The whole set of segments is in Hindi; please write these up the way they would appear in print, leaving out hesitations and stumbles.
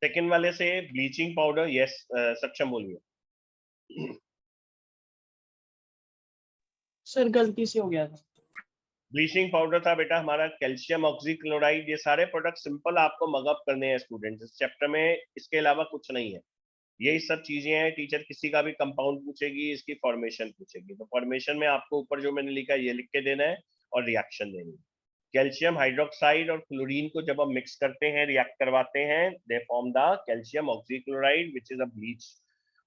सेकंड वाले से ब्लीचिंग पाउडर, यस सक्षम बोलिए। सर गलती से हो गया था। ब्लीचिंग पाउडर था बेटा हमारा कैल्शियम ऑक्सीक्लोराइड। ये सारे प्रोडक्ट सिंपल आपको मगअप करने हैं स्टूडेंट्स इस चैप्टर में, इसके अलावा कुछ नहीं है। यही सब चीजें हैं। टीचर किसी का भी कंपाउंड पूछेगी, इसकी फॉर्मेशन पूछेगी, तो फॉर्मेशन में आपको ऊपर जो मैंने लिखा है ये लिख के देना है और रिएक्शन देनी है। कैल्शियम हाइड्रोक्साइड और क्लोरीन को जब हम मिक्स करते हैं, रिएक्ट करवाते हैं, they form the calcium oxychloride which is a bleach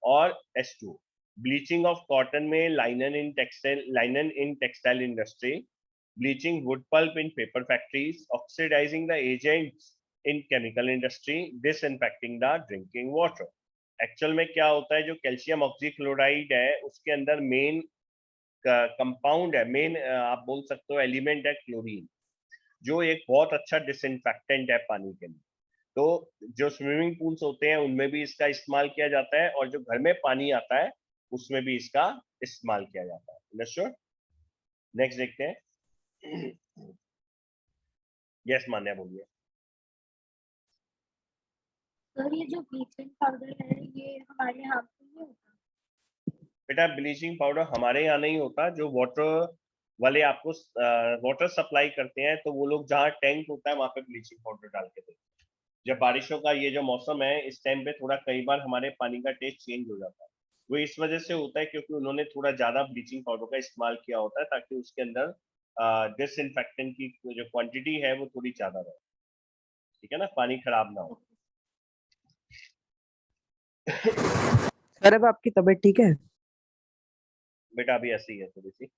और H2। ब्लीचिंग ऑफ कॉटन में linen in textile industry, bleaching wood pulp in paper factories, oxidizing the agents in chemical industry, disinfecting the drinking water। Actual में क्या होता है, जो कैल्शियम ऑक्सीक्लोराइड है उसके अंदर मेन कंपाउंड है, मेन आप बोल सकते हो एलिमेंट है क्लोरीन, जो एक बहुत अच्छा डिसइंफेक्टेंट है पानी के लिए। तो जो स्विमिंग पूल्स होते हैं उनमें भी इसका इस्तेमाल किया जाता है, और जो घर में पानी आता है उसमें भी इसका इस्तेमाल किया जाता है। अंडरस्टूड? नेक्स्ट देखते हैं। यस मान्या बोलिए। सर ये जो ब्लीचिंग पाउडर है ये हमारे यहाँ पे नहीं होता? बेटा ब्लीचिंग पाउडर हमारे यहाँ नहीं होता, जो वाटर वाले आपको वाटर सप्लाई करते हैं तो वो लोग जहाँ टैंक होता है वहां पे ब्लीचिंग पाउडर डाल के देते हैं। जब बारिशों का ये जो मौसम है इस टाइम पे थोड़ा कई बार हमारे पानी का टेस्ट चेंज हो जाता है। वो इस वजह से होता है क्योंकि उन्होंने थोड़ा ज्यादा ब्लीचिंग पाउडर का इस्तेमाल किया होता है ताकि उसके अंदर डिसइंफेक्टेंट की जो क्वांटिटी है वो थोड़ी ज्यादा रहे। ठीक है ना, पानी खराब ना हो। सर अब आपकी तबीयत ठीक है? बेटा अभी ऐसी है थोड़ी सी।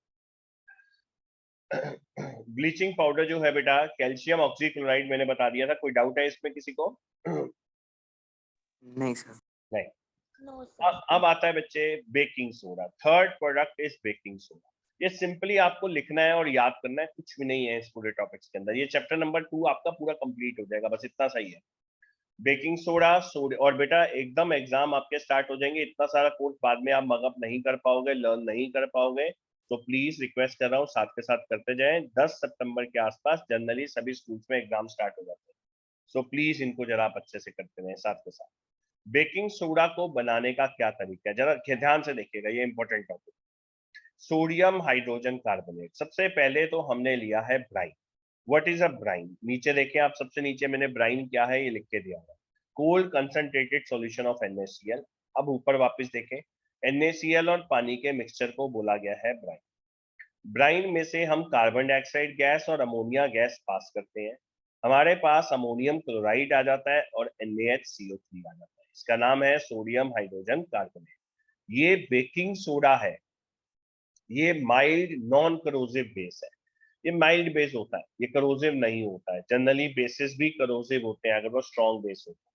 ब्लीचिंग पाउडर जो है बेटा कैल्शियम ऑक्सीक्लोराइड मैंने बता दिया था। कोई डाउट है इसमें किसी को? नहीं सर। नहीं। No sir. अब आता है बच्चे baking soda. Third product is baking soda. ये सिंपली आपको लिखना है और याद करना है, कुछ भी नहीं है इस पूरे टॉपिक्स के अंदर। ये चैप्टर नंबर 2 आपका पूरा कंप्लीट हो जाएगा, बस इतना सही है। बेकिंग सोडा सोडे, और बेटा एकदम एग्जाम आपके स्टार्ट हो जाएंगे, इतना सारा कोर्स बाद में आप मगअप नहीं कर पाओगे, लर्न नहीं कर पाओगे। तो प्लीज रिक्वेस्ट कर रहा हूँ साथ के साथ करते जाएं। 10 सितंबर के आसपास जनरली सभी स्कूल्स में एग्जाम स्टार्ट हो जाते हैं, सो प्लीज इनको जरा आप अच्छे से करते रहें साथ के साथ। बेकिंग सोडा को बनाने का क्या तरीका है, जरा ध्यान से देखिएगा, ये important topic. Sodium hydrogen carbonate. सबसे पहले तो हमने लिया है brine. What is a brine? नीचे देखें आप, सबसे नीचे मैंने ब्राइन क्या है ये लिख के दिया है, cold concentrated solution of NaCl। अब ऊपर वापस देखें, NaCl और पानी के मिक्सचर को बोला गया है ब्राइन। ब्राइन में से हम कार्बन डाइऑक्साइड गैस और अमोनिया गैस पास करते हैं, हमारे पास अमोनियम क्लोराइड आ जाता है और NaHCO3 आ जाता है। इसका नाम है सोडियम हाइड्रोजन कार्बोनेट। ये बेकिंग सोडा है, ये माइल्ड नॉन करोसिव बेस है। ये माइल्ड बेस होता है, ये करोसिव नहीं होता है। जनरली बेसिस भी करोसिव होते हैं अगर वो स्ट्रॉन्ग बेस होता है,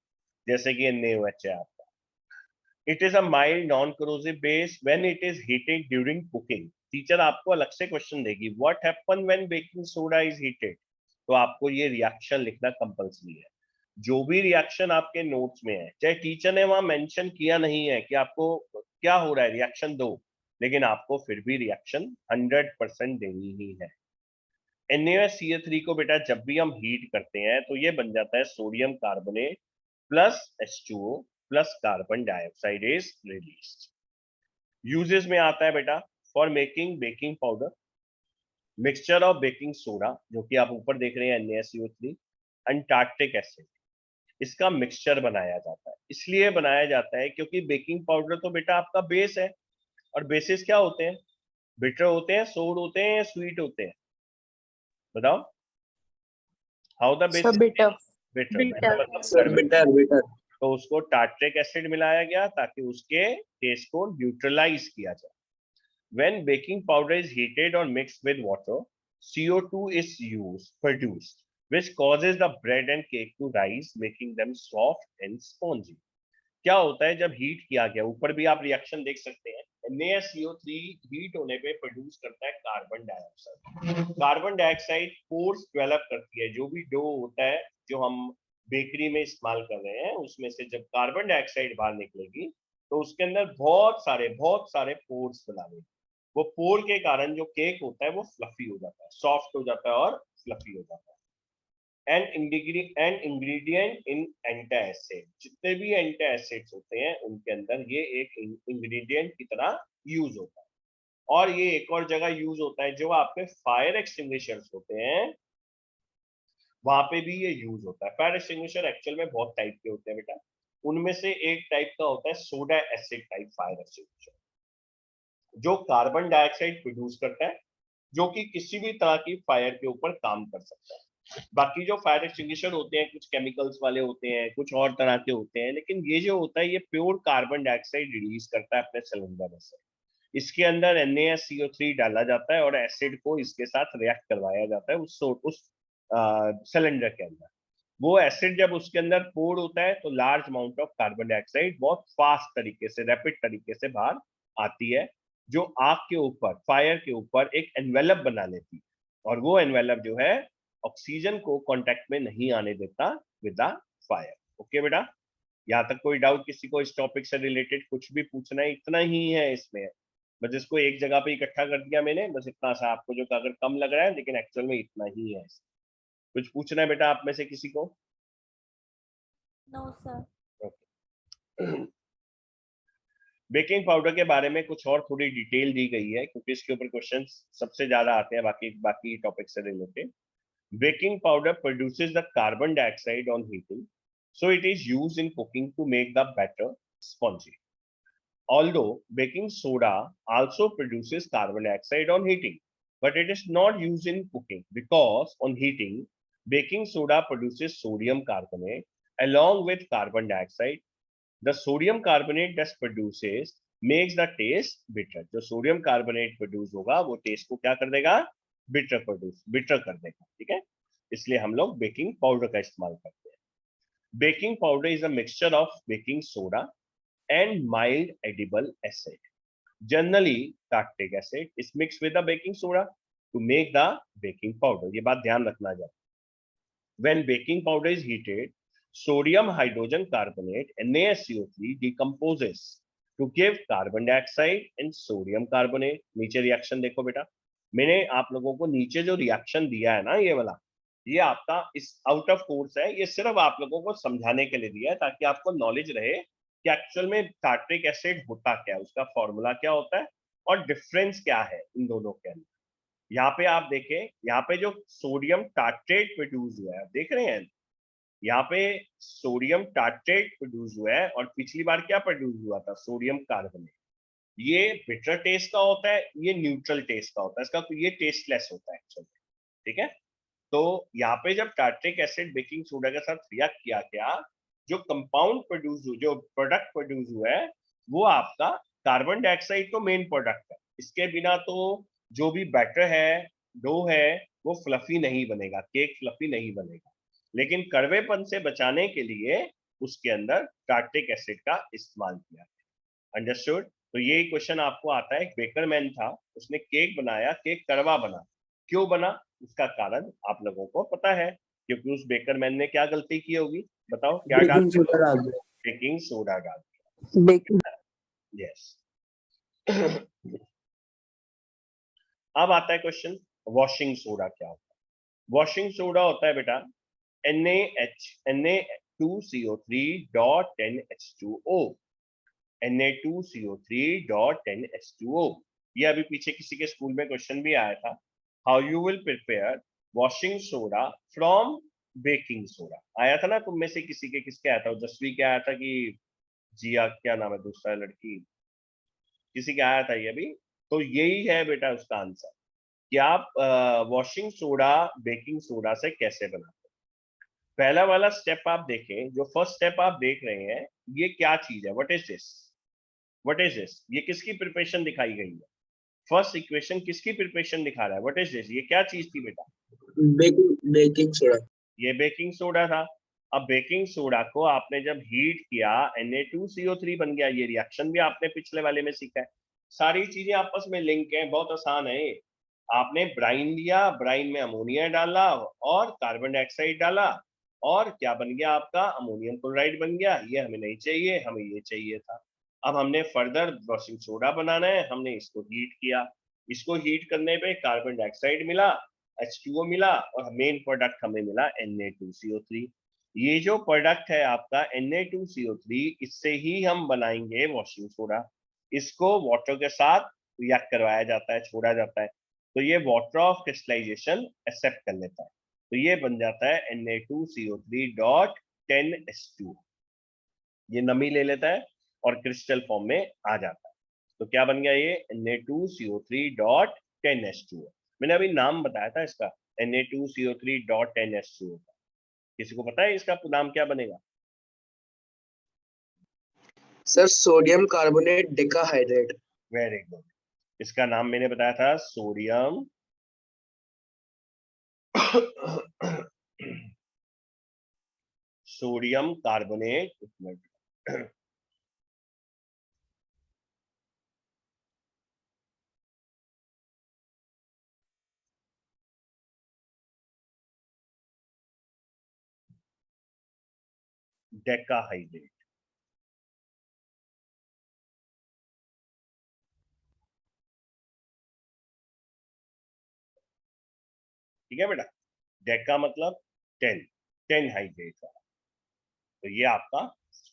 जैसे कि NaOH है आपका। It is a mild non corrosive base when it is heated during cooking. Teacher आपको अलग से क्वेश्चन देगी, what happen when baking soda is heated, तो आपको ये रिएक्शन लिखना कंपल्सरी है। जो भी रिएक्शन आपके नोट्स में है, चाहे टीचर ने वहां मेंशन किया नहीं है कि आपको क्या हो रहा है रिएक्शन दो, लेकिन आपको फिर भी रिएक्शन 100% देनी ही है। NaCl3 को बेटा जब भी हम हीट करते हैं तो ये बन जाता है sodium carbonate plus H2O plus carbon dioxide is released. Uses में आता है बेटा, for making baking powder, mixture of baking soda जो कि आप ऊपर देख रहे हैं NaCO3, अंटार्कटिक एसिड, इसका मिक्सचर बनाया जाता है। इसलिए बनाया जाता है क्योंकि बेकिंग पाउडर तो बेटा आपका बेस है, और बेसिस क्या होते हैं? बिटर होते हैं, सोड होते हैं या स्वीट होते हैं? बताओ। How the basis? Bitter. Bitter. Bitter. मतलब सर बिटर बिटर। तो उसको टार्ट्रिक एसिड मिलाया गया ताकि उसके टेस्ट को न्यूट्रलाइज किया जाए। When baking powder is heated or mixed with water, CO2 is produced, which causes the bread and cake to rise, making them soft and spongy. क्या होता है जब हीट किया गया, ऊपर भी आप रिएक्शन देख सकते हैं, NaCO3 हीट होने पे प्रोड्यूस करता है carbon dioxide. Carbon dioxide pores develop करती है। जो भी डो होता है जो हम बेकरी में इस्तेमाल कर रहे हैं उसमें से जब कार्बन डाइऑक्साइड बाहर निकलेगी तो उसके अंदर बहुत सारे पोर्स बना देगी। वो पोर के कारण जो केक होता है वो फ्लफी हो जाता है, सॉफ्ट हो जाता है और फ्लफी हो जाता है। एंड इंग्रेडिएंट इन एंटासिड, जितने भी एंटासिड्स होते हैं उनके अंदर ये एक इंग्रेडिएंट की तरह यूज होता है। और ये एक और जगह यूज होता है, जो आपके फायर एक्सटिंग्विशर्स होते हैं वहां पे भी ये यूज होता है। फायर एक्सटिंग्विशर एक्चुअल में बहुत टाइप के होते हैं बेटा, उनमें से एक टाइप का होता है soda acid type fire extinguisher, जो कार्बन डाइऑक्साइड प्रोड्यूस करता है, जो कि किसी भी तरह की फायर के ऊपर काम कर सकता है। बाकी जो फायर एक्सटिंग्विशर होते हैं कुछ केमिकल्स वाले होते हैं, कुछ और तरह के होते हैं, लेकिन ये जो होता है ये प्योर कार्बन डाइऑक्साइड रिलीज करता है अपने सिलेंडर में से। इसके अंदर NaCO3 डाला जाता है और एसिड को इसके साथ रिएक्ट करवाया जाता है उस सिलेंडर के अंदर। वो एसिड जब उसके अंदर पोर होता है तो large amount of carbon dioxide बहुत फास्ट तरीके से, रैपिड तरीके से बाहर आती है, जो आग के ऊपर, फायर के ऊपर एक एनवेलप बना लेती है, और वो एनवेलप जो है ऑक्सीजन को कांटेक्ट में नहीं आने देता विद द फायर। ओके बेटा, यहाँ तक कोई डाउट किसी को इस टॉपिक से रिलेटेड कुछ भी पूछना है? इतना ही है इसमें, बस इसको एक जगह पे इकट्ठा कर दिया मैंने, बस इतना सा आपको जो अगर कम लग रहा है, लेकिन एक्चुअल में इतना ही है। कुछ पूछना है बेटा आप में से किसी को? No sir. बेकिंग पाउडर के बारे में कुछ और थोड़ी डिटेल दी गई है, क्योंकि इसके ऊपर क्वेश्चन सबसे ज्यादा आते हैं बाकी टॉपिक से related. Baking powder produces the carbon dioxide on heating, so it is used in cooking to make the batter spongy. Although baking soda also produces carbon dioxide on heating, but it is not used in cooking because on heating, baking soda produces sodium carbonate along with carbon dioxide. The sodium carbonate that produces makes the taste bitter. जो सोडियम कार्बोनेट प्रोड्यूस होगा वो टेस्ट को क्या कर देगा? बिटर कर देगा। ठीक है, इसलिए हम लोग बेकिंग पाउडर का इस्तेमाल करते हैं। Baking powder is a mixture of baking soda and mild edible acid. Generally, lactic acid is mixed with the baking soda to make the baking powder. ये बात ध्यान रखना है। When baking powder is heated, sodium hydrogen carbonate NaCO3 decomposes to give carbon dioxide and sodium carbonate. नीचे रिएक्शन देखो बेटा, मैंने आप लोगों को नीचे जो रिएक्शन दिया है ना, ये वाला, ये आपका इस आउट ऑफ कोर्स है, ये सिर्फ आप लोगों को समझाने के लिए दिया है ताकि आपको नॉलेज रहे कि एक्चुअल में टार्ट्रिक एसिड होता क्या है, उसका फॉर्मूला क्या होता है और डिफरेंस क्या है इन दोनों के अंदर। यहाँ पे आप देखें, यहाँ पे जो सोडियम टार्ट्रेट प्रोड्यूस हुआ है, देख रहे हैं यहाँ पे सोडियम टार्ट्रेट प्रोड्यूस हुआ है, और पिछली बार क्या प्रोड्यूस हुआ था? Sodium carbonate. ये बिटर टेस्ट का होता है, ये न्यूट्रल टेस्ट का होता है, इसका ये टेस्टलेस होता है एक्चुअली। ठीक है, तो यहाँ पे जब टार्ट्रिक एसिड बेकिंग सोडा के साथ रिएक्ट किया गया, जो कंपाउंड प्रोड्यूस हुआ, जो प्रोडक्ट प्रोड्यूस हुआ है, वो आपका कार्बन डाइऑक्साइड तो मेन प्रोडक्ट है। इसके बिना तो जो भी बैटर है, डो है, वो फ्लफी नहीं बनेगा, केक फ्लफी नहीं बनेगा। लेकिन कड़वेपन से बचाने के लिए उसके अंदर टार्ट्रिक एसिड का इस्तेमाल किया गया। अंडरस्टूड? तो ये क्वेश्चन आपको आता है, एक बेकरमैन था, उसने केक बनाया, केक कड़वा बना। क्यों बना? उसका कारण आप लोगों को पता है, क्योंकि उस बेकरमैन ने क्या गलती की होगी? बताओ क्या डाल बेकिंग सोडा डाल दिया। बेकिंग सोडा डाल दिया। Baking yes. अब आता है क्वेश्चन, वॉशिंग सोडा क्या होता है? वॉशिंग सोडा होता है बेटा Na2CO3.10H2O। Na2CO3.10H2O। ये अभी पीछे किसी के स्कूल में क्वेश्चन भी आया था, how you will prepare washing soda from baking soda. आया था ना तुम में से किसी के, किसके आया था? जसवी के आया था कि जिया, क्या नाम है दूसरा लड़की, किसी का आया था ये भी। तो यही है बेटा उसका आंसर कि आप वॉशिंग सोडा बेकिंग सोडा से कैसे बनाते हैं। पहला वाला स्टेप आप देखें, जो फर्स्ट स्टेप आप देख रहे हैं, ये क्या चीज है? What is this? What is this? ये किसकी प्रिपरेशन दिखाई गई है? फर्स्ट इक्वेशन किसकी प्रिपरेशन दिखा रहा है? What is this? ये क्या चीज थी बेटा? Baking soda. ये बेकिंग सोडा था। अब बेकिंग सोडा को आपने जब हीट किया, Na2CO3 बन गया। ये रिएक्शन भी आपने पिछले वाले में सीखा है। सारी चीजें आपस में लिंक है, बहुत आसान है। आपने ब्राइन लिया, ब्राइन में अमोनिया डाला और कार्बन डाइऑक्साइड डाला, और क्या बन गया आपका? अमोनियम क्लोराइड बन गया। ये हमें नहीं चाहिए, हमें ये चाहिए था। अब हमने फर्दर वॉशिंग सोडा बनाना है, हमने इसको हीट किया। इसको हीट करने पे कार्बन डाइऑक्साइड मिला H2O मिला और मेन प्रोडक्ट हमें मिला Na2CO3। ये जो प्रोडक्ट है आपका Na2CO3, इससे ही हम बनाएंगे वॉशिंग सोडा। इसको वाटर के साथ रिएक्ट करवाया जाता है, छोड़ा जाता है, तो ये वाटर ऑफ क्रिस्टलाइजेशन एक्सेप्ट कर लेता है, तो ये बन जाता है Na2CO3.10H2। ये नमी ले लेता है और क्रिस्टल फॉर्म में आ जाता है। तो क्या बन गया ये Na2CO3.10H2। मैंने अभी नाम बताया था इसका, Na2CO3.10H2। किसी को पता है इसका नाम क्या बनेगा? Sir sodium carbonate decahydrate. Very good. इसका नाम मैंने बताया था सोडियम सोडियम कार्बोनेट डेकाहाइड्रेट। ठीक है बेटा, डेका मतलब 10 हाइड्रेट का, तो ये आपका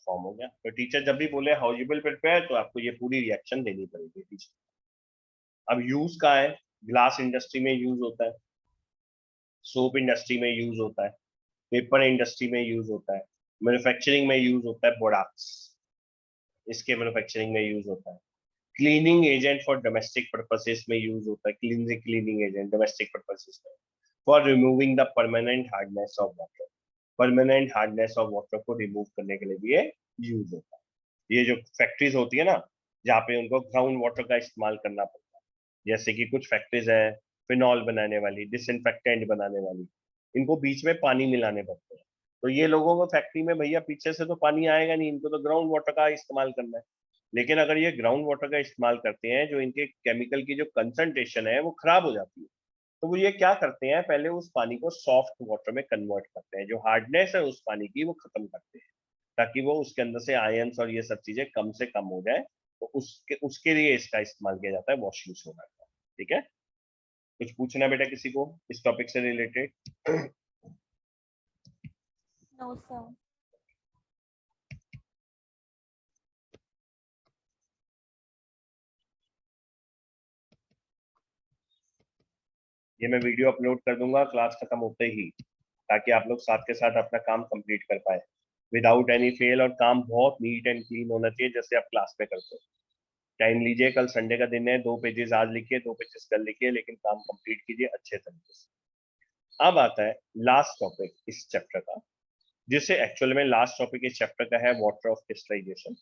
फॉर्म हो गया। तो टीचर जब भी बोले हाउ यू विल प्रिपेयर, तो आपको ये पूरी रिएक्शन देनी पड़ेगी टीचर। अब यूज कहाँ है? ग्लास इंडस्ट्री में यूज होता है, सोप इंडस्ट्री में यूज होता है, पेपर इंडस्ट्री में यूज होता है, मैन्युफैक्चरिंग में यूज होता है, प्रोडक्ट्स इसके मैन्युफैक्चरिंग में यूज होता है, cleaning agent for domestic purposes में यूज होता है, क्लीनिंग एजेंट डोमेस्टिक पर्पसेस में, for removing the permanent hardness of water, permanent hardness of water को रिमूव करने के लिए भी ये यूज होता है। ये जो फैक्ट्रीज होती है ना, जहाँ पे उनको ग्राउंड वाटर का इस्तेमाल करना पड़ता है, जैसे कि कुछ फैक्ट्रीज है फिनॉल बनाने वाली, डिसइंफेक्टेंट बनाने वाली, इनको बीच में पानी मिलाने पड़ते हैं। तो ये लोगों को फैक्ट्री में भैया पीछे से तो पानी आएगा नहीं, इनको तो ग्राउंड वाटर का इस्तेमाल करना है। लेकिन अगर ये ग्राउंड वाटर का इस्तेमाल करते हैं, जो इनके केमिकल की जो कंसंट्रेशन है वो खराब हो जाती है, तो वो ये क्या करते हैं, पहले उस पानी को सॉफ्ट वाटर में कन्वर्ट करते हैं, जो हार्डनेस है उस पानी की वो खत्म करते हैं, ताकि वो उसके अंदर से आयंस और ये सब चीजें कम से कम हो जाए। तो उसके लिए इसका इस्तेमाल किया जाता है वॉशिंग सोडा का। ठीक है, कुछ पूछना बेटा किसी को इस टॉपिक से रिलेटेड? No sir. ये मैं वीडियो अपलोड कर दूंगा क्लास खत्म होते ही, ताकि आप लोग साथ के साथ अपना काम कंप्लीट कर पाए विदाउट एनी फेल, और काम बहुत नीट एंड क्लीन होना चाहिए जैसे आप क्लास में करते हो। टाइम लीजिए, कल संडे का दिन है, 2 पेजेस आज लिखिए, 2 पेजेस कल लिखिए, लेकिन काम कंप्लीट कीजिए अच्छे तरीके से। अब आता है लास्ट टॉपिक इस चैप्टर का, जिसे एक्चुअल में लास्ट टॉपिक इस चैप्टर का है वाटर ऑफ क्रिस्टलाइजेशन।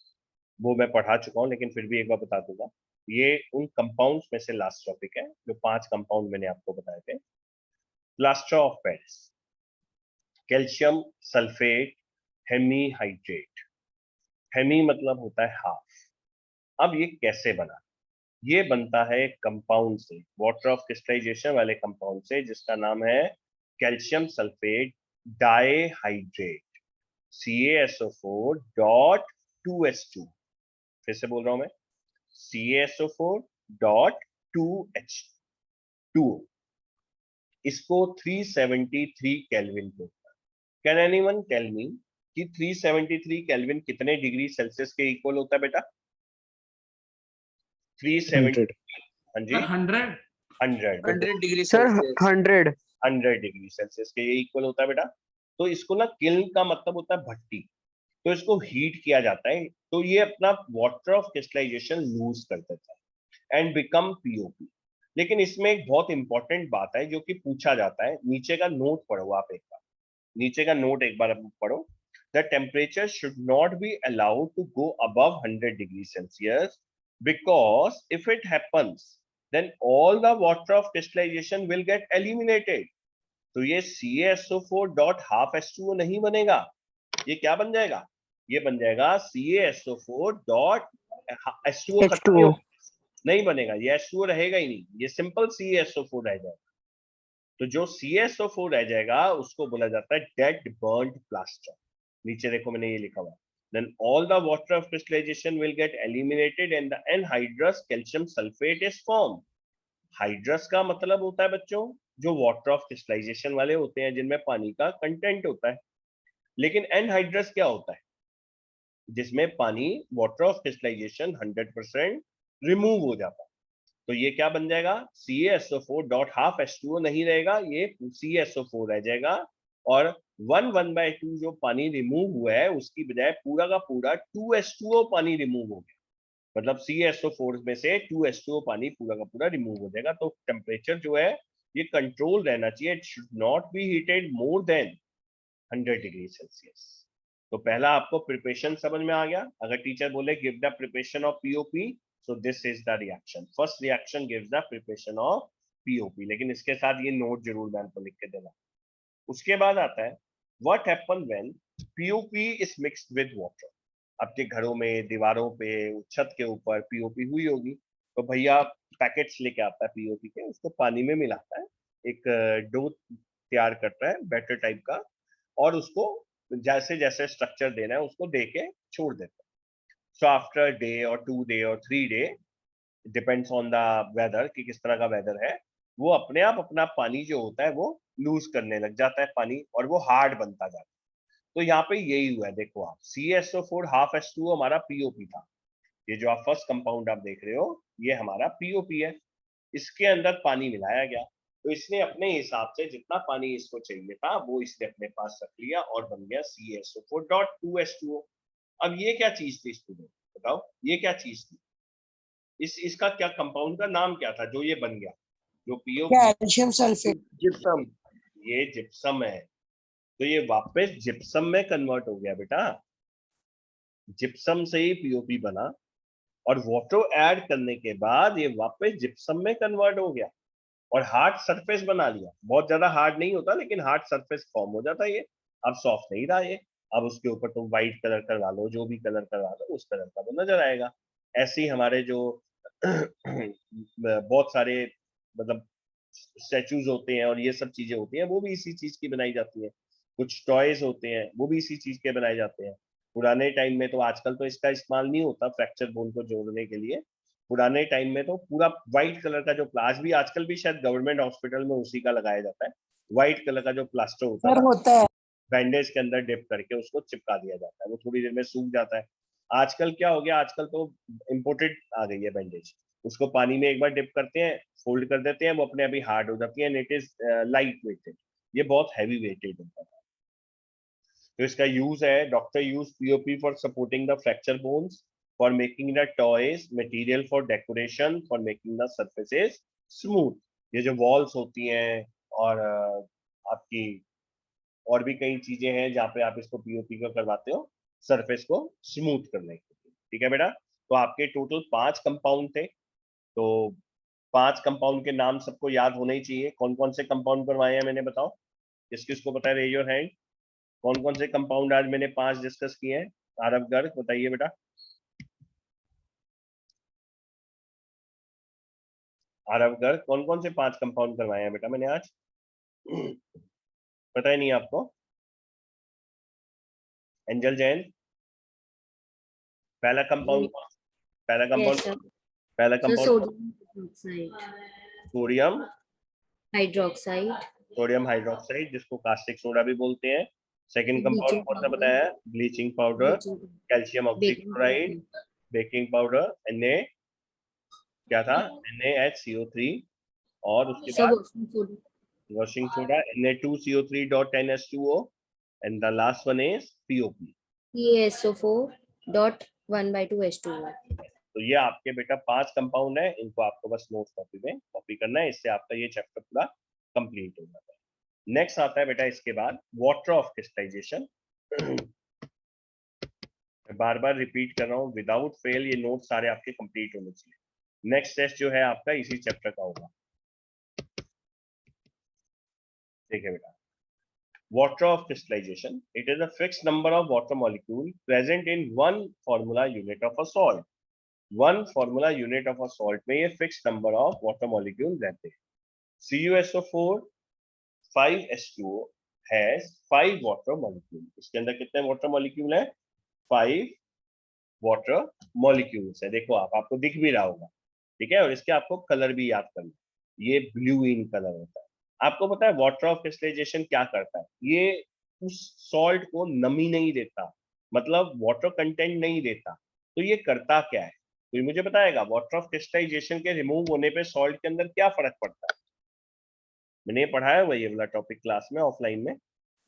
वो मैं पढ़ा चुका हूँ, लेकिन फिर भी एक बार बता दूंगा। ये उन कंपाउंड्स में से लास्ट टॉपिक है, जो 5 कंपाउंड मैंने आपको बताए थे। Plaster of Paris, calcium sulphate hemihydrate. Hemi मतलब होता है हाफ। अब ये कैसे बना? ये बनता है एक कंपाउंड से, वाटर ऑफ क्रिस्टलाइजेशन वाले कंपाउंड से, जिसका नाम है कैल्शियम सल्फेट डाइहाइड्रेट, CaSO4.2H2। फिर से बोल रहा हूं मैं, CaSO4.2H2। इसको 373 केल्विन पे। कैन एनीवन टेल मी कि 373 केल्विन कितने डिग्री सेल्सियस के इक्वल होता है बेटा? 370, 100 हाँ जी, 100 100 degree sir Celsius. 100। 100 degree Celsius के ये इक्वल होता है बेटा। तो इसको ना, किल्न का मतलब होता है भट्टी, तो इसको हीट किया जाता है, तो ये अपना वाटर ऑफ क्रिस्टलाइजेशन लूज कर देता है एंड बिकम POP। लेकिन इसमें एक बहुत इंपॉर्टेंट बात है जो कि पूछा जाता है, नीचे का नोट पढ़ो आप एक बार, नीचे का नोट एक बार पढ़ो। The temperature should not be allowed to go above 100 degree Celsius, because if it happens then all the water of crystallization will get eliminated। तो ये CaSO4.12H2O नहीं बनेगा, ये क्या बन जाएगा? ये बन जाएगा CaSO4.H2O खत्म H2O। नहीं बनेगा, ये H2O रहेगा ही नहीं, ये सिंपल CaSO4 रह जाएगा। तो जो CaSO4 रह जाएगा उसको बोला जाता है डेड बर्न्ड प्लास्टर। नीचे देखो मैंने ये लिखा हुआ, then all the water of crystallization will get eliminated and the anhydrous calcium sulfate is formed। Hydrous का मतलब होता है बच्चों जो वाटर ऑफ क्रिस्टलाइजेशन वाले होते हैं, जिनमें पानी का कंटेंट होता है। लेकिन एनहाइड्रस क्या होता है? जिसमें पानी, वाटर ऑफ क्रिस्टलाइजेशन 100% रिमूव हो जाता है। तो ये क्या बन जाएगा? CaSO4 डॉट हाफ H2O नहीं रहेगा, ये CaSO4 रह जाएगा। और 1/2 जो पानी रिमूव हुआ है उसकी बजाय पूरा का पूरा 2H2O पानी रिमूव हो गया। मतलब CaSO4 में से 2H2O पानी पूरा का पूरा रिमूव हो जाएगा। तो टेम्परेचर जो है ये कंट्रोल रहना चाहिए, it should not B heated more than 100 degree Celsius. तो पहला आपको प्रिपरेशन समझ में आ गया। अगर टीचर बोले give the preparation of POP, so this is the reaction. First reaction gives the preparation of POP, लेकिन इसके साथ ये नोट जरूर मैम को लिख के देना। उसके बाद आता है what happen when POP is mixed with water. आपके घरों में दीवारों पे, छत के ऊपर पीओपी हुई होगी, तो भैया पैकेट्स लेके आता है पीओपी के, उसको पानी में मिलाता है, एक डो तैयार करता है बैटर टाइप का, और उसको जैसे जैसे स्ट्रक्चर देना है उसको दे के छोड़ देता है। सो आफ्टर डे और 2 डे और 3 day, depends on the weather कि किस तरह का वेदर है, वो अपने आप अपना पानी जो होता है वो लूज करने लग जाता है पानी, और वो हार्ड बनता जाता है। तो यहाँ पे यही हुआ है, देखो आप, CaSO4 हाफ H2O हमारा पीओपी था। ये जो आप फर्स्ट कंपाउंड आप देख रहे हो ये हमारा पीओपी है। इसके अंदर पानी मिलाया गया, तो इसने अपने हिसाब से जितना पानी इसको चाहिए था वो इसने अपने पास रख लिया और बन गया CaSO4.2H2O। अब ये क्या चीज थी स्टूडेंट, बताओ ये क्या चीज थी? इसका क्या, कंपाउंड का नाम क्या था जो ये बन गया, जो पीओपी? Calcium sulphate. जिप्सम। ये जिप्सम है। तो ये वापस जिप्सम में कन्वर्ट हो गया बेटा, जिप्सम से ही पीओपी बना, और वाटर ऐड करने के बाद ये वापस जिप्सम में कन्वर्ट हो गया और हार्ड सरफेस बना लिया। बहुत ज्यादा हार्ड नहीं होता लेकिन हार्ड सरफेस फॉर्म हो जाता है ये। अब सॉफ्ट नहीं रहा ये, अब उसके ऊपर तुम व्हाइट कलर करवा लो, जो भी कलर करवा लो उस कलर का वो नजर आएगा। ऐसे ही हमारे जो बहुत सारे मतलब स्टैचूज होते हैं और ये सब चीजें होती हैं वो भी इसी चीज की बनाई जाती है। कुछ टॉयज होते हैं वो भी इसी चीज के बनाए जाते हैं। पुराने टाइम में तो, आजकल तो इसका इस्तेमाल नहीं होता फ्रैक्चर बोन को जोड़ने के लिए, पुराने टाइम में तो पूरा व्हाइट कलर का जो प्लास भी आजकल भी शायद गवर्नमेंट हॉस्पिटल में उसी का लगाया जाता है, व्हाइट कलर का जो प्लास्टर होता सर था, होता है। बैंडेज के अंदर डिप करके उसको चिपका दिया जाता है, वो थोड़ी देर में सूख जाता है। आजकल क्या हो गया, आजकल तो इम्पोर्टेड आ गई है बैंडेज, उसको पानी में एक बार डिप करते हैं, फोल्ड कर देते हैं, वो अपने अभी हार्ड हो जाती है, and it is light weighted. ये बहुत हैवी वेटेड होता है। तो इसका यूज है, doctor use POP for supporting the fracture bones, for making the toys, material for decoration, for making the surfaces smooth. ये जो वॉल्स होती हैं और आपकी और भी कई चीजें हैं जहाँ पे आप इसको पीओपी का करवाते हो सरफेस को स्मूथ करने के लिए। ठीक है बेटा, तो आपके टोटल 5 कंपाउंड थे। तो 5 कंपाउंड के नाम सबको याद होने ही चाहिए। कौन कौन से कंपाउंड करवाए हैं मैंने, बताओ किस किस को पता है, रेज योर हैंड। कौन कौन से कंपाउंड आज मैंने 5 डिस्कस किए हैं? आरव गर्ग बताइए बेटा। आरव गर्ग कौन कौन से 5 कंपाउंड करवाए हैं बेटा मैंने आज? पता ही नहीं आपको? एंजल जैन, पहला कंपाउंड, पहला Yes, कंपाउंड, sir. पहला So compound sodium hydroxide, sodium, hydroxide, sodium hydroxide जिसको कास्टिक सोडा भी बोलते हैं। सेकंड कंपाउंड bleaching कौन सा powder, बताया? Bleaching powder, bleaching, calcium baking oxychloride, powder, baking powder, Na क्या था? NaHCO3, और उसके sir, बाद washing soda, washing soda Na2CO3.10H2O, and the last one is POP। PaSO4.1/2H2O. तो ये आपके बेटा 5 कंपाउंड है, इनको आपको बस नोट कॉपी में कॉपी करना है, इससे आपका ये चैप्टर पूरा कंप्लीट हो जाता है। नेक्स्ट आता है बेटा इसके बाद वाटर ऑफ क्रिस्टलाइजेशन। बार बार रिपीट कर रहा हूँ, विदाउट फेल ये नोट सारे आपके कंप्लीट होने चाहिए। नेक्स्ट टेस्ट जो है आपका इसी चैप्टर का होगा। ठीक है बेटा, water of crystallization, it is a fixed number of water molecule present in one formula unit of a salt। one formula unit of a salt में ये fixed number of water molecule रहते हैं। CuSO4 5H2O has 5 water molecule। इसके अंदर कितने water molecule है? 5 water molecules है। देखो आप, आपको दिख भी रहा होगा, ठीक है। और इसके आपको कलर भी याद करना, ये ब्लू इन कलर होता है, आपको पता है वाटर ऑफ क्रिस्टलाइजेशन क्या करता है? ये उस सॉल्ट को नमी नहीं देता, मतलब वाटर कंटेंट नहीं देता। तो ये करता क्या है? तो ये मुझे बताएगा वाटर ऑफ क्रिस्टलाइजेशन के रिमूव होने पे सॉल्ट के अंदर क्या फर्क पड़ता है? मैंने पढ़ाया हुआ ये वाला टॉपिक क्लास में ऑफलाइन में।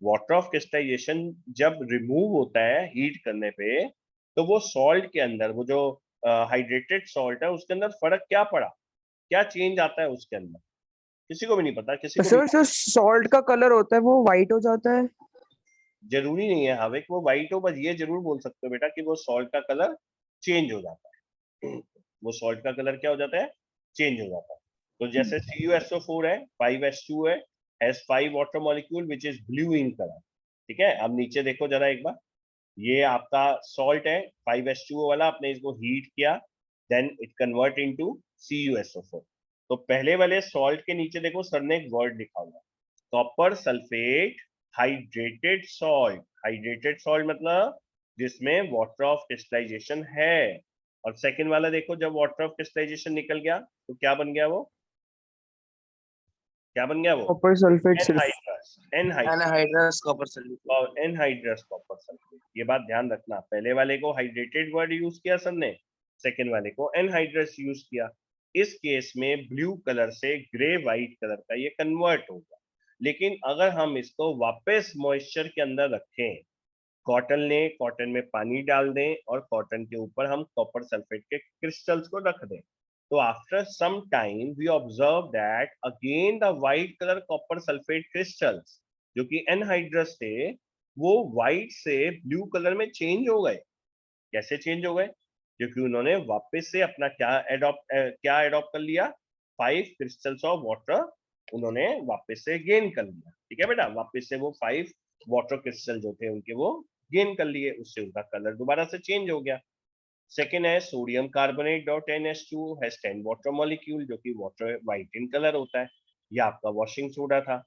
वाटर ऑफ क्रिस्टलाइजेशन जब रिमूव होता है हीट करने पे, तो वो सॉल्ट के अंदर, वो जो हाइड्रेटेड सॉल्ट है उसके अंदर फर्क क्या पड़ा, क्या चेंज आता है उसके अंदर? किसी को भी नहीं पता, किसी को भी सर सॉल्ट का कलर होता है वो वाइट हो जाता है। जरूरी नहीं है हाविक वो व्हाइट हो, बस ये जरूर बोल सकते हो बेटा कि वो सॉल्ट का कलर चेंज हो जाता है। वो सॉल्ट का कलर क्या हो जाता है? चेंज हो जाता है। तो जैसे CuSO4 है, 5H2 है, has 5 water molecule which is blue in color। ठीक है, अब नीचे देखो जरा एक बार, ये आपका सॉल्ट है 5H2O वाला, आपने इसको हीट किया, then it convert into CuSO4। तो पहले वाले सॉल्ट के नीचे देखो सर ने एक वर्ड लिखा हुआ है, copper sulphate hydrated salt. Hydrated salt मतलब जिसमें वाटर ऑफ क्रिस्टलाइजेशन है। और सेकंड वाला देखो, जब वाटर ऑफ क्रिस्टलाइजेशन निकल गया तो क्या बन गया? वो क्या बन गया? वो कॉपर सल्फेट सिर्फ anhydrous. Anhydrous anhydrous copper sulphate. और एनहाइड्रस कॉपर सल्फेट। ये बात ध्यान रखना, पहले वाले को हाइड्रेटेड वर्ड यूज किया सर ने, सेकेंड वाले को एनहाइड्रस यूज किया। इस केस में ब्लू कलर से ग्रे व्हाइट कलर का ये कन्वर्ट होगा। लेकिन अगर हम इसको वापस मॉइस्चर के अंदर रखें, कॉटन में पानी डाल दें और कॉटन के ऊपर हम कॉपर सल्फेट के क्रिस्टल्स को रख दें, तो after some time we observe that again the white colour copper sulphate crystals जो कि एनहाइड्रस थे, वो व्हाइट से ब्लू कलर में चेंज हो गए। कैसे चेंज हो गए? क्योंकि उन्होंने वापस से अपना क्या एडॉप्ट कर लिया? 5 क्रिस्टल्स ऑफ वाटर उन्होंने वापस से गेन कर लिया। ठीक है बेटा, वापस से वो 5 वाटर क्रिस्टल जो थे उनके वो गेन कर लिए, उससे उनका कलर दोबारा से चेंज हो गया। सेकेंड है sodium carbonate dot NH2 has 10 water molecule, जो कि वाटर व्हाइट इन कलर होता है। ये आपका वॉशिंग सोडा था।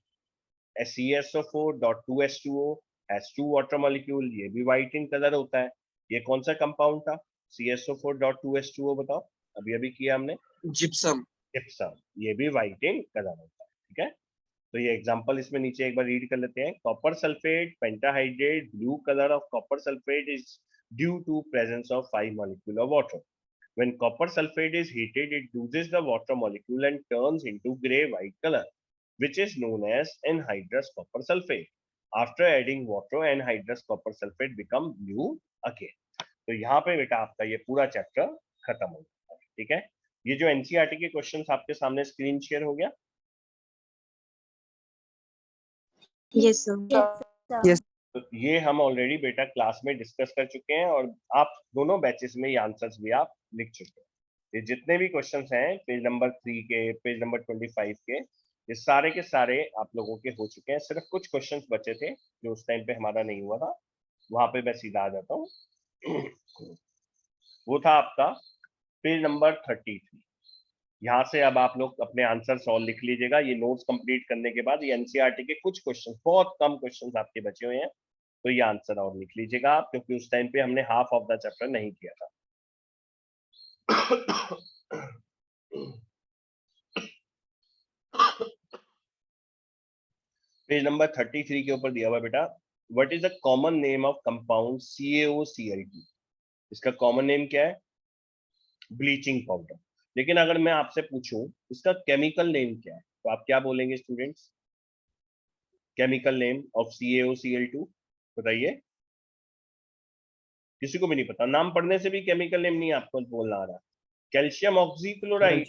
CaSO4.2H2O हैज 2 वाटर मॉलिक्यूल, ये भी व्हाइट इन कलर होता है। ये कौन सा कंपाउंड था? CaSO4.2H2O बताओ, अभी अभी किया हमने, जिप्सम। जिप्सम। ये भी व्हाइट इन कलर होता है। ठीक है, तो ये एग्जांपल इसमें नीचे एक बार रीड कर लेते हैं। Copper sulphate pentahydrate, blue colour of copper sulphate is due to presence of 5 molecule of water. When copper sulfate is heated, it loses the water molecule and turns into gray white color, which is known as anhydrous copper sulfate. After adding water, anhydrous copper sulfate become blue again. तो यहाँ पे बेटा आपका ये पूरा चैप्टर खत्म हो गया। ठीक है, ये जो एनसीईआरटी के क्वेश्चंस आपके सामने स्क्रीन शेयर हो गया। Yes, sir. Yes. तो ये हम ऑलरेडी बेटा क्लास में डिस्कस कर चुके हैं और आप दोनों बैचेस में ये आंसर्स भी आप लिख चुके हैं। ये जितने भी क्वेश्चंस हैं पेज नंबर 3 के, पेज नंबर 25 के, ये सारे के सारे आप लोगों के हो चुके हैं। सिर्फ कुछ क्वेश्चंस बचे थे जो उस टाइम पे हमारा नहीं हुआ था, वहां पे मैं सीधा आ जाता हूँ। वो था आपका पेज नंबर 33। यहाँ से अब आप लोग अपने आंसर सॉल्व लिख लीजिएगा। ये नोट्स कंप्लीट करने के बाद ये एनसीईआरटी के कुछ क्वेश्चन, बहुत कम क्वेश्चन आपके बचे हुए हैं, तो ये आंसर और लिख लीजिएगा आप, क्योंकि उस टाइम पे हमने हाफ ऑफ द चैप्टर नहीं किया था। पेज नंबर 33 के ऊपर दिया हुआ बेटा, what is the common name of compound CaOCl2? इसका कॉमन नेम क्या है? Bleaching powder. लेकिन अगर मैं आपसे पूछूं इसका केमिकल नेम क्या है, तो आप क्या बोलेंगे students? Chemical name of CaOCl2 बताइए। किसी को भी नहीं पता, नाम पढ़ने से भी केमिकल नेम नहीं आपको बोलना आ रहा। Calcium oxychloride.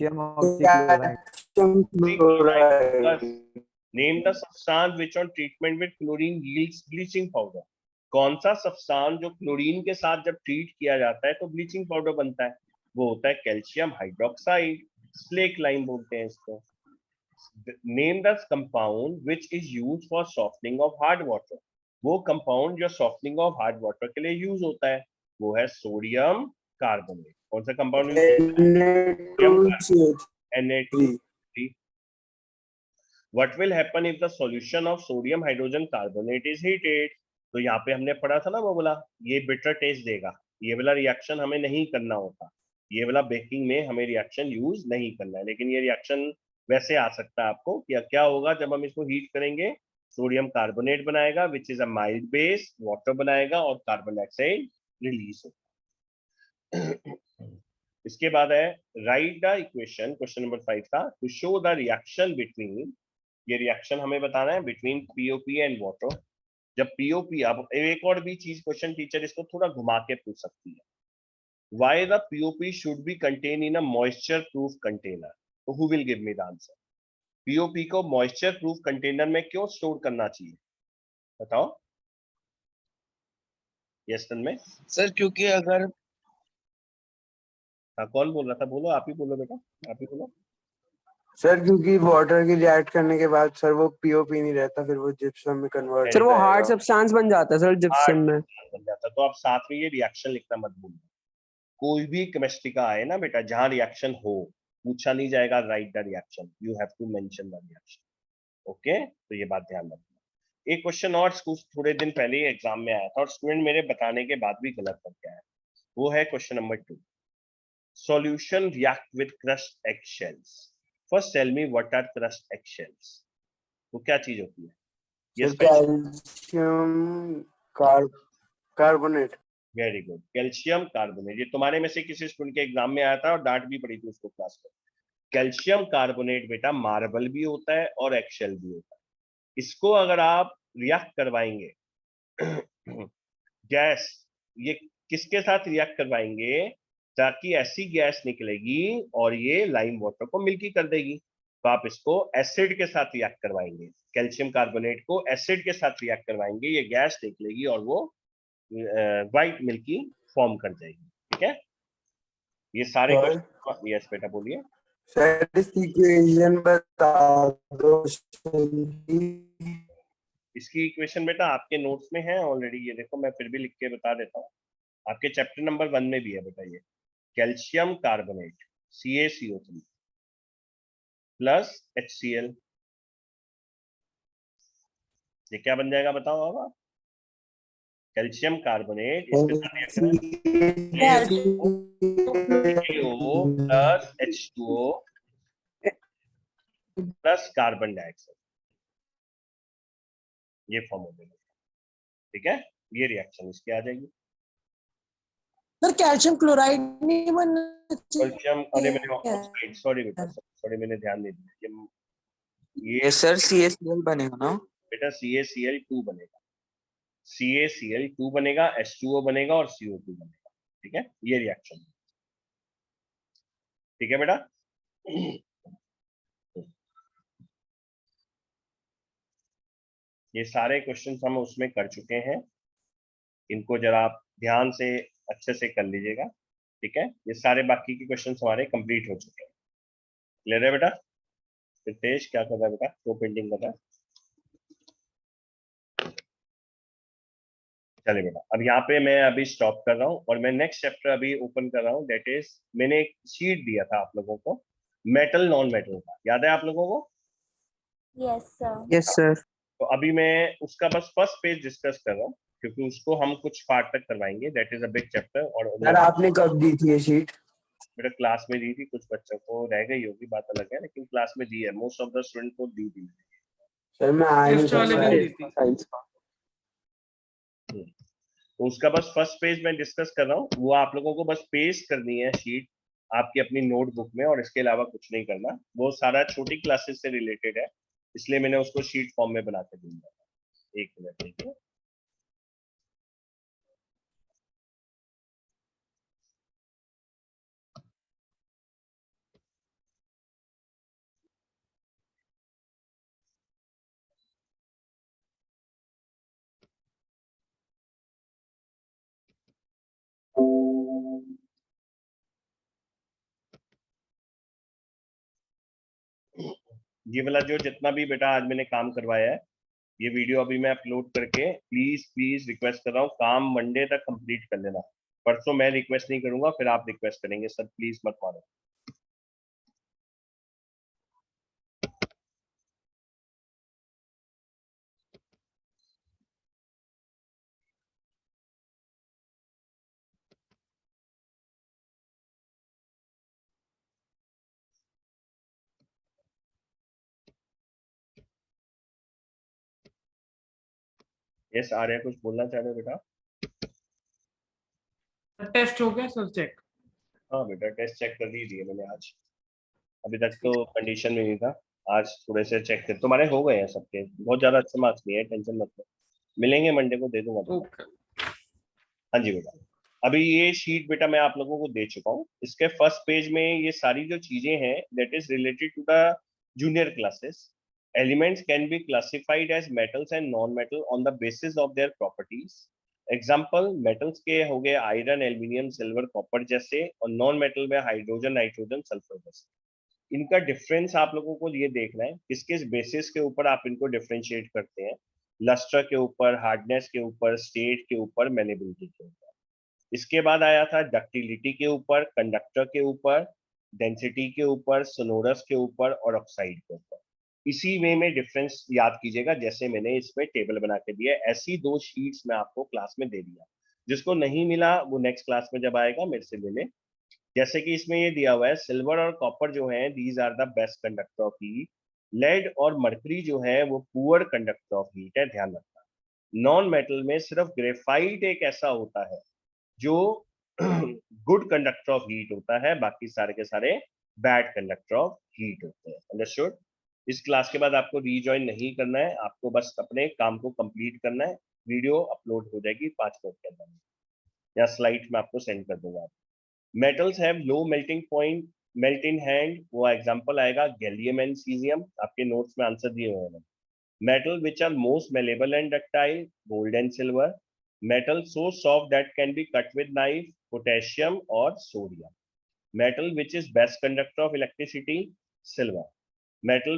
Name the substance which on treatment with chlorine yields bleaching powder. कौन सा सब्सटेंस जो क्लोरीन के साथ जब ट्रीट किया जाता है तो ब्लीचिंग पाउडर बनता है? वो होता है कैल्शियम हाइड्रोक्साइड, स्लेक लाइम बोलते हैं इसको। Name the compound which is used for softening of hard water. वो कंपाउंड जो सॉफ्टनिंग ऑफ हार्ड वाटर के लिए यूज होता है वो है सोडियम कार्बोनेट। कौन सा compound Na2? What will happen if the solution of sodium hydrogen carbonate is heated? तो यहाँ पे हमने पढ़ा था ना, वो बोला ये बिटर टेस्ट देगा, ये वाला रिएक्शन हमें नहीं करना होता, ये वाला बेकिंग में हमें रिएक्शन यूज नहीं करना है। लेकिन ये रिएक्शन वैसे आ सकता है आपको कि क्या होगा जब हम इसको हीट करेंगे, सोडियम कार्बोनेट बनाएगा which is a mild base, water बनाएगा और कार्बन डाइऑक्साइड रिलीज होगा। इसके बाद है write the equation, question number 5 था, to show the reaction between, ये रिएक्शन हमें बताना है बिटवीन पीओपी एंड वाटर। जब पीओपी, अब एक और भी चीज क्वेश्चन टीचर इसको थोड़ा घुमा के पूछ सकती है, why the POP should be contain in a moisture proof container, तो who will give me the answer? POP को मॉइस्चर प्रूफ कंटेनर में क्यों स्टोर करना चाहिए, बताओ। यस में सर क्योंकि अगर हाँ, कौन बोल रहा था, बोलो, आप ही बोलो बेटा, आप ही बोलो। सर क्योंकि वाटर की रिएक्ट करने के बाद सर वो पीओपी नहीं रहता, फिर वो जिप्सम में कन्वर्ट सर वो हो हार्ड जाएगा। सब्सटेंस बन जाता है सर जिप्सम में। बन जाता, तो आप साथ में ये रिएक्शन लिखना मत भूलना। कोई भी केमिस्ट्री का आए ना बेटा, जहां रिएक्शन हो, पूछा नहीं जाएगा write the reaction, you have to mention the reaction. Okay, तो ये बात ध्यान रखना। एक क्वेश्चन और कुछ थोड़े दिन पहले ही एग्जाम में आया था और स्टूडेंट मेरे बताने के बाद भी गलत करके आया, वो है question number 2, solution react with crust eggshells. First tell me what are crust eggshells, वो क्या चीज होती है? Sir calcium carbonate. Very good, calcium carbonate. ये तुम्हारे में से किसी स्टूडेंट के एग्जाम में आया था और डांट भी पड़ी थी उसको क्लास में। कैल्शियम कार्बोनेट बेटा मार्बल भी होता है और एक्सेल भी होता है। इसको अगर आप रिएक्ट करवाएंगे गैस, ये किसके साथ रिएक्ट करवाएंगे ताकि ऐसी गैस निकलेगी और ये लाइम वाटर को मिल्की कर देगी, तो आप इसको एसिड के साथ रिएक्ट करवाएंगे, कैल्शियम कार्बोनेट को एसिड के साथ रिएक्ट करवाएंगे, ये गैस निकलेगी और वो व्हाइट मिल्की फॉर्म कर जाएगी। ठीक है, ये सारे क्वेश्चन। यस बेटा बोलिए। सर इसकी इक्वेशन बता दो। इसकी इक्वेशन बेटा आपके नोट्स में है ऑलरेडी, ये देखो मैं फिर भी लिख के बता देता हूँ, आपके चैप्टर नंबर 1 में भी है बेटा। ये calcium carbonate CaCO3 plus HCl, ये क्या बन जाएगा बताओ अब आप? कैल्शियम कार्बोनेट इसके साथ CaO plus H2O plus carbon dioxide, ये फॉर्म हो जाएगा। ठीक है, ये रिएक्शन इसकी आ जाएगी। सर कैल्शियम क्लोराइड नहीं बनना कैल्शियम, अरे मैंने चाहिए। ऑक्साइड, सॉरी बेटा, सॉरी मैंने ध्यान नहीं दिया। ये सर CaCl बनेगा ना? बेटा CaCl2 बनेगा, CaCl2 बनेगा, H2O बनेगा और CO2 बनेगा। ठीक है, ये रिएक्शन। ठीक है बेटा। ये सारे क्वेश्चंस हम उसमें कर चुके हैं, इनको जरा आप ध्यान से अच्छे से कर लीजिएगा। ठीक है, ये सारे बाकी के क्वेश्चंस हमारे कंप्लीट हो चुके हैं। क्लियर है बेटा? रितेश क्या कर रहा है बेटा, तो पेंटिंग कर रहा है। चलिए बेटा, अब यहाँ पे मैं अभी स्टॉप कर रहा हूँ और मैं नेक्स्ट चैप्टर अभी ओपन कर रहा हूँ, दैट इज, मैंने एक शीट दिया था आप लोगों को मेटल नॉन मेटल का, याद है आप लोगों को? Yes sir. Yes sir. तो अभी मैं उसका बस फर्स्ट पेज डिस्कस कर रहा हूँ क्योंकि उसको हम कुछ पार्ट तक करवाएंगे, that is a big chapter. और सर आपने कब दी थी ये शीट? मेरे क्लास में दी थी, कुछ बच्चों को रह गई होगी, बात अलग है, लेकिन क्लास में दी है, मोस्ट ऑफ द स्टूडेंट को दी थी। सर मैं आया नहीं टेस्ट वाले था दिन दी थी। साइंस का। तो उसका बस फर्स्ट पेज मैं डिस्कस कर रहा हूँ, वो आप लोगों को बस पेस्ट करनी है शीट आपकी अपनी नोटबुक में, और इसके अलावा कुछ नहीं करना। वो सारा छोटी क्लासेस से रिलेटेड है, इसलिए मैंने उसको शीट फॉर्म में बना के दूंगा। एक मिनट देखिए। ये वाला जो जितना भी बेटा आज मैंने काम करवाया है, ये वीडियो अभी मैं अपलोड करके प्लीज प्लीज रिक्वेस्ट कर रहा हूँ, काम मंडे तक कंप्लीट कर लेना। परसों मैं रिक्वेस्ट नहीं करूंगा, फिर आप रिक्वेस्ट करेंगे, सर प्लीज मत मानो। यस आर्या कुछ बोलना चाह रहे हो बेटा? टेस्ट हो गया सर चेक? हाँ बेटा टेस्ट चेक कर ही दिए मैंने आज, अभी तक तो कंडीशन में नहीं था, आज थोड़े से चेक कर तुम्हारे हो गए हैं सबके, बहुत ज्यादा अच्छे मार्क्स नहीं है, टेंशन मत लो, मिलेंगे मंडे को दे दूंगा तुम्हें। ओके। हाँ जी बेटा, अभी ये शीट बेटा मैं आप लोगों को दे चुका हूँ, इसके फर्स्ट पेज में ये सारी जो चीजें हैं that is related to the junior classes. Elements can be classified as metals and non metal on the basis of their properties. Example metals के हो गए आयरन, एल्यूमिनियम, सिल्वर, कॉपर जैसे, और नॉन मेटल में हाइड्रोजन, नाइट्रोजन, सल्फर जैसे। इनका डिफरेंस आप लोगों को ये देखना है किस किस बेसिस के ऊपर आप इनको डिफरेंशिएट करते हैं, लस्टर के ऊपर, हार्डनेस के ऊपर, स्टेट के ऊपर, मैनेबिलिटी के ऊपर। इसके बाद आया था डक्टिलिटी के ऊपर, कंडक्टर के ऊपर, डेंसिटी के ऊपर, सोनोरस के ऊपर और ऑक्साइड के ऊपर। इसी वे में डिफरेंस याद कीजिएगा जैसे मैंने इसमें टेबल बना के दिया है, ऐसी 2 शीट्स में आपको क्लास में दे दिया। जिसको नहीं मिला वो नेक्स्ट क्लास में जब आएगा मेरे से मिले। जैसे कि इसमें ये दिया हुआ है सिल्वर और कॉपर जो है these are the best conductor of heat, lead और मर्करी जो है वो पुअर कंडक्टर ऑफ हीट है, ध्यान रखना। नॉन मेटल में सिर्फ ग्रेफाइट एक ऐसा होता है जो गुड कंडक्टर ऑफ हीट होता है, बाकी सारे के सारे बैड कंडक्टर ऑफ हीट होते हैं। अंडरस्टूड? इस क्लास के बाद आपको रीजॉइन नहीं करना है, आपको बस अपने काम को कंप्लीट करना है। वीडियो अपलोड हो जाएगी 5 मिनट के अंदर, या स्लाइड में आपको सेंड कर दूंगा। Metals have low melting point, melt in hand, वो एग्जांपल आएगा गैलियम एंड सीजियम, आपके नोट्स में आंसर दिए हुए हैं। Metal which are most malleable and ductile, gold and silver. Metal so soft that can be cut with knife, potassium और sodium. Metal which is best conductor of electricity, silver. Metal